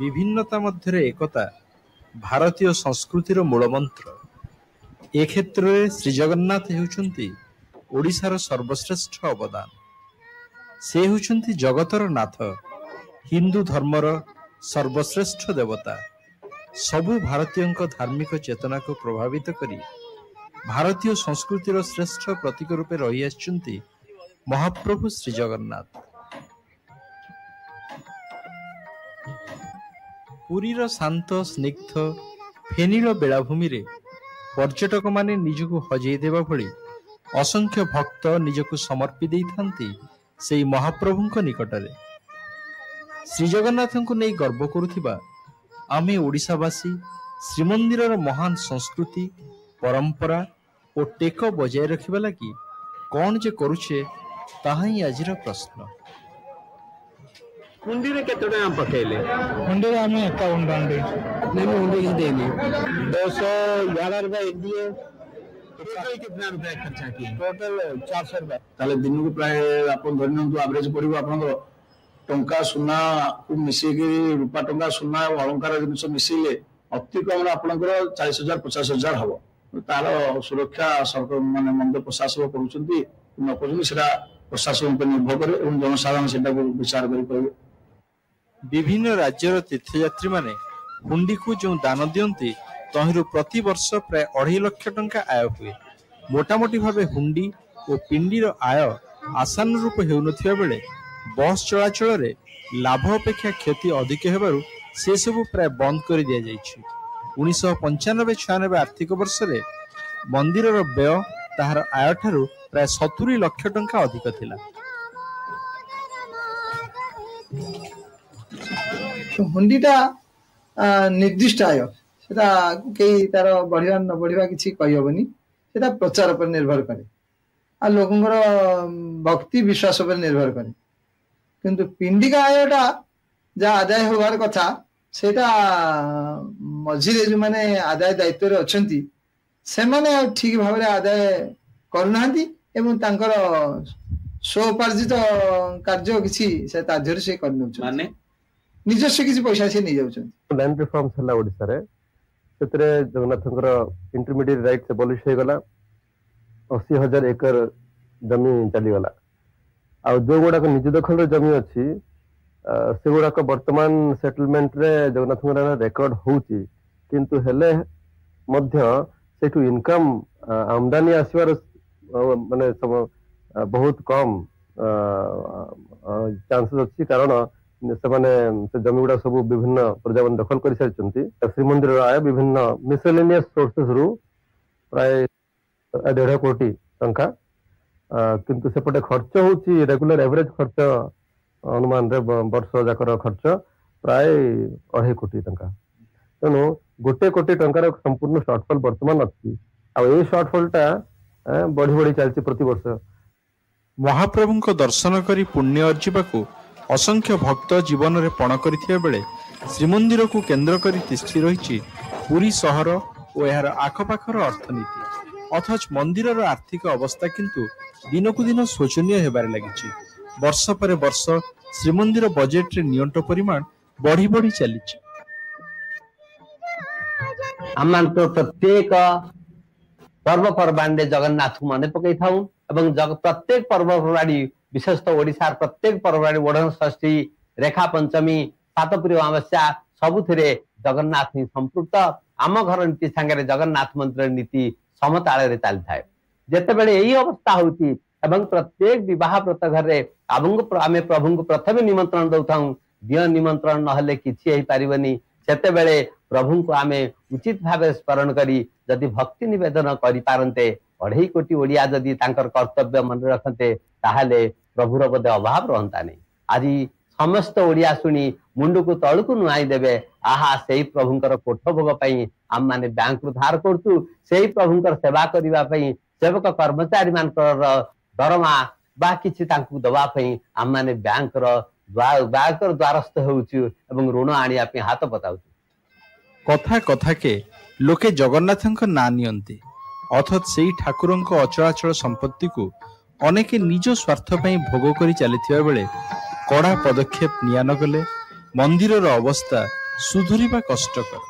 विभिन्नता मध्य एकता भारतीय संस्कृतिर मूलमंत्र। ए क्षेत्र में श्री जगन्नाथ होउछंती ओडिशार सर्वश्रेष्ठ अवदान। से होउछंती जगतर नाथ, हिंदू धर्मर सर्वश्रेष्ठ देवता। सबु भारतीयों धार्मिक चेतना को प्रभावित करी भारतीय संस्कृतिर श्रेष्ठ प्रतीक रूपे रही आछंती महाप्रभु श्री जगन्नाथ। पुरीर शांत स्निग्ध फेनिल बेलाभूमि रे पर्यटक माने निजको हजई देवा भली असंख्य भक्त निजको समर्पी देइथांती सेई महाप्रभुंक निकटरे। श्री जगन्नाथंको नै गर्व करुथिबा आमे ओडिशावासी श्रीमंदिरर महान संस्कृति परंपरा और टेक बजाय रखिबा लागि कौन जे करुछे ताहा ही आजिर प्रश्न। हुंडी रे केते टाइम पकेले? हुंडी रे हमें 51 डांडे नहीं मैं हुंडी किसी देनी 211 रुपए दिए। टोटल कितना रुपए खर्चा किए? टोटल 400 रुपए। ताले दिन को प्राय आपण धरन तो एवरेज पड़िबो आपण टंका सुना को मिसे के रूपा टंका सुना और अलंकार जिनिस मिसिले अति कम आपनकर 40,000 50,000 हबो। तार सुरक्षा सरकार माने मंदिर प्रशासन करूछंती न करूछंती सेटा प्रशासन पर निर्भर करे एवं जनसाधारण सेटा को विचार करि करबे। विभिन्न राज्यर तीर्थयात्री माने हुंडी को जो दान दियंती तहिरु प्रति वर्ष प्राय 2.5 लाख टंका आय हुए। मोटामोटी भावे हुंडी और पिंडीर आय आसान रूप हेउनथिबा बेले बस चलाचल रे लाभ अपेक्षा क्षति अधिक हेबारु से सब प्राय बंद कर दिया जाइछि। 1995-96 आर्थिक वर्ष रे मंदिरर व्यय ताहार आय ठारू प्राय 70 लाख टंका अधिक थिला। हुंडीटा निर्दिष्ट आय सेटा कई तार बढ़िया न बढ़िया किछि कहि होबनी। सेटा प्रचार पर निर्भर करे आ लोकंकर भक्ति विश्वास पर निर्भर करे। किंतु पिंडिका आयटा जा आदाय होबार कथा सेटा मझिरे जो माने आदाय दायित्व रे अछंती से माने ठीक भाव रे आदाय करनांती एवं तांकर स्वोपार्जित कार्य किछि से ताध्यर से करनु छ माने निजस्व किछि पैसा से नै जाउ छ। लैंड रिफॉर्म्स हला ओडिसा रे सेतरे जगन्नाथंकर इंटरमीडिएट राइट्स एबॉलिश हे गला। 80,000 एकड़ जमी चली गला आ जो गुडा को निज दखल रे जमी अछि से गुडा को वर्तमान सेटलमेंट रे जगन्नाथंकर रेकॉर्ड होउची किंतु हेले मध्य सेटु इनकम आमदानी आसीबार माने बहुत कम चांसेस अछि कारण से माने से जमी गुडा सब विभिन्न प्रजावन दखल करि सारचंती। श्रीमंदिर आय विभिन्न मिसलेनियस सोर्सेस रु प्राय 1.5 कोटी टंका किंतु सेपटे खर्च होची रेगुलर एवरेज खर्च अनुमान रे वर्ष जाकर खर्च प्राय 2.5 कोटी टंका। तेणु 1 कोटी टंकार संपूर्ण शॉर्टफॉल वर्तमान अछि आ ए शॉर्टफॉलटा बढ़ी बढ़ी चलछि प्रति वर्ष। महाप्रभुंक दर्शन करी पुण्य अर्जिबाकू असंख्य भक्त जीवन रे पण करिथिया बेले श्रीमंदिर को केंद्र करी तिष्ठी रहिछि पुरी सहर और यार आखपाखर अर्थनीति। अथच मंदिरर आर्थिक अवस्था किंतु दिन को दिन शोचनीय हेबार लागिछि। वर्ष पर वर्ष श्रीमंदिर बजेट रे नियंट परिमाण बढ़ी बढ़ी चलिछि। आमान तो प्रत्येक पर्व पर्वाणी जगन्नाथ को मन पकई थाउ एवं प्रत्येक पर्व पर्वाणी विशेषतः ओडिशार प्रत्येक पर्वाणी ओढ़न षष्ठी रेखा पंचमी सातपुरी अमावस्या सबुथिरे जगन्नाथ ही संपृक्त आम घर नीति सांगे जगन्नाथ मंदिर नीति समताल चली थाए। जेतेबेले यही अवस्था होती एवं प्रत्येक विवाह व्रत घर रे आमे प्रभु को प्रथम निमंत्रण दउथाउ दिय निमंत्रण नहले किछि हेई पारिबनी। सेतेबेले प्रभु को आमे उचित भाव स्मरण करी जदि भक्ति निवेदन करि पारंते 2.5 कोटी ओडिया जदि तांकर कर्तव्य मन रखते ताहले प्रभुर बोधे अभाव रहंता नहीं। आज समस्त ओडिया शुणी मुंडू को तलू को नुआई देवे आहा से प्रभुंकर कोठ भोग पाई आम माने बैंक रु धार करतु से प्रभुंकर सेवा करिबा पई सेवक कर्मचारी मानकर दरमा बा किछि तांकु दबा पई आम माने बैंक द्वारस्थ होउछु एवं ऋण आनिया पे हाथ बताउछु। कथा कथा के लोके जगन्नाथंक ना नियंती अथच सेई ठाकुरंक अचलाचल संपत्ति को अनेक निज स्वार्थ पई भोग करी चलिथिबा बेले कड़ा पदक्षेप निया न गले मंदिरर अवस्था ସୁଧୁରିବା କଷ୍ଟକର।